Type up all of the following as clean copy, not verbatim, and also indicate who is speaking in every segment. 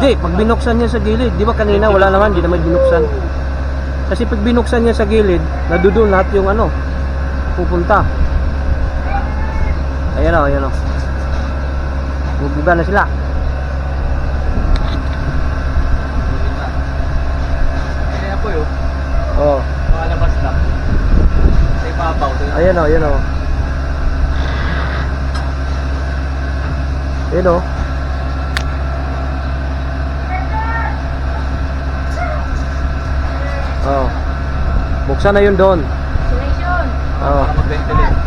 Speaker 1: Hindi, pag binuksan niya sa gilid, di ba kanina wala naman, di naman binuksan. Kasi pag binuksan niya sa gilid, nadudoon lahat yung ano, pupunta. Ayan o, ayan o. Bubuga na sila.
Speaker 2: Kaya po yun.
Speaker 1: Oo.
Speaker 2: Makalabas lang. Sa ibabaw.
Speaker 1: Ayan o, ayan o. Ayan o. Oh. Buksan na yun doon.
Speaker 3: Isolation.
Speaker 1: Oh.
Speaker 2: Para mag-ventilate.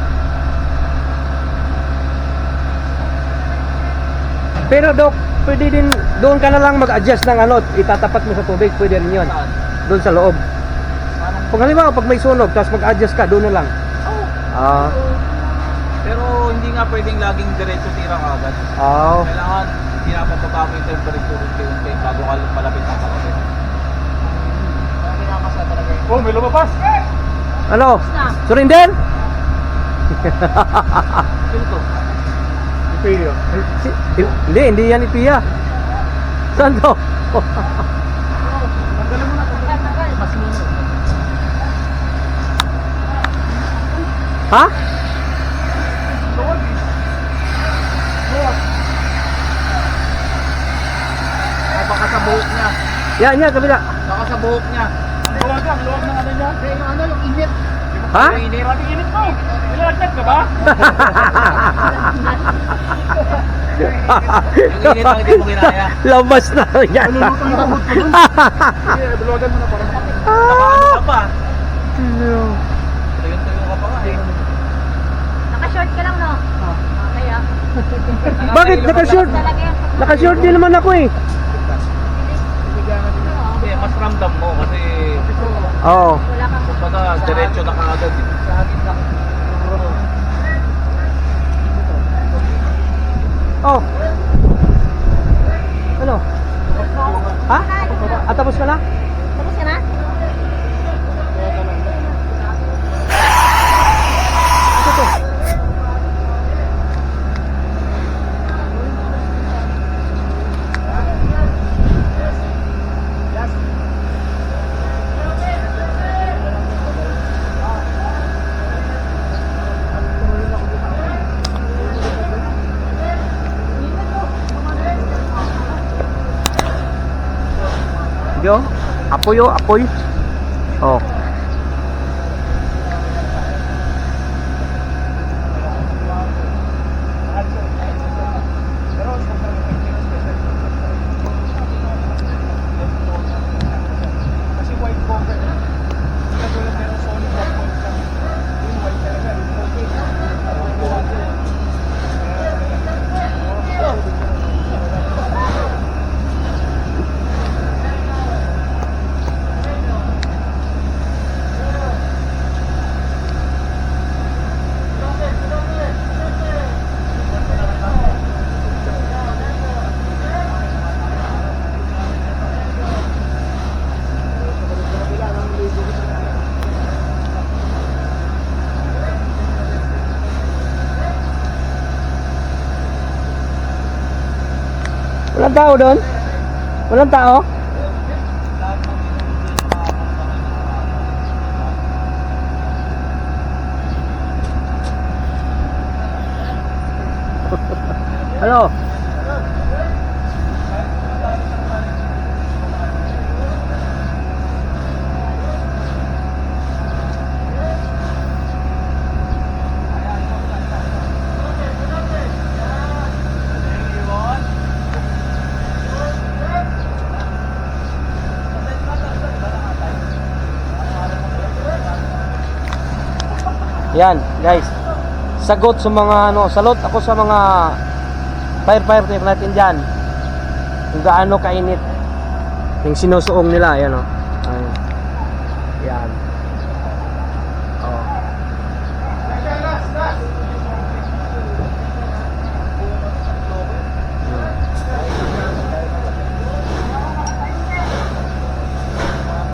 Speaker 1: Pero Dok, pwede din doon ka na lang mag-adjust ng ano, itatapat mo sa tubig, pwede rin 'yon.
Speaker 2: Saan?
Speaker 1: Doon sa loob.
Speaker 2: Parang,
Speaker 1: Pag halimbawa pag may sunog, tapos mag-adjust ka doon na lang. Ah.
Speaker 2: pero hindi nga pwedeng laging diretso tira ka agad.
Speaker 1: Oh.
Speaker 2: Kailangan pinapababa mo yung temperature unti-unti bago ka malapit ang kakapit. Oh, may lumabas!
Speaker 1: Ano?
Speaker 3: Na.
Speaker 1: Surinden?
Speaker 2: Sino to?
Speaker 1: Ipia. Hindi yan Ipia. Saan to? Ha?
Speaker 2: Baka sa buhok niya.
Speaker 1: Yan, kabila.
Speaker 2: Baka sa buhok niya. Ang luwag ng ano niya.
Speaker 3: Yung ano, yung init.
Speaker 1: Ha?
Speaker 2: Yung init mo. Nilagnat ka ba? Yung init ang hindi mo ginaya.
Speaker 1: Labas na yan.
Speaker 2: Buluwagan mo na para makapit. Nakaano ka pa. Tuyo-tuyo ka pa nga eh.
Speaker 3: Naka-short ka lang, no? Okay, ah.
Speaker 1: Bakit naka-short?
Speaker 3: Talaga yan.
Speaker 1: Naka-short din naman ako eh.
Speaker 2: Hindi, mas ramdam mo kasi
Speaker 1: Oo.
Speaker 3: Wala kang...
Speaker 2: kumbaga diretso na kaagad.
Speaker 1: Oh. Ano? Ha? At tapos ka na?
Speaker 3: Tapos ka na?
Speaker 1: Ito to. Yo, apoy oh, apoy. Oh. Walang tao doon? Walang tao? Ano? Yan, guys. Sagot sa mga ano, salot ako sa mga firefighter natin diyan. Kung gaano kainit yung sinusuong nila, yan oh. Ayan. Yan.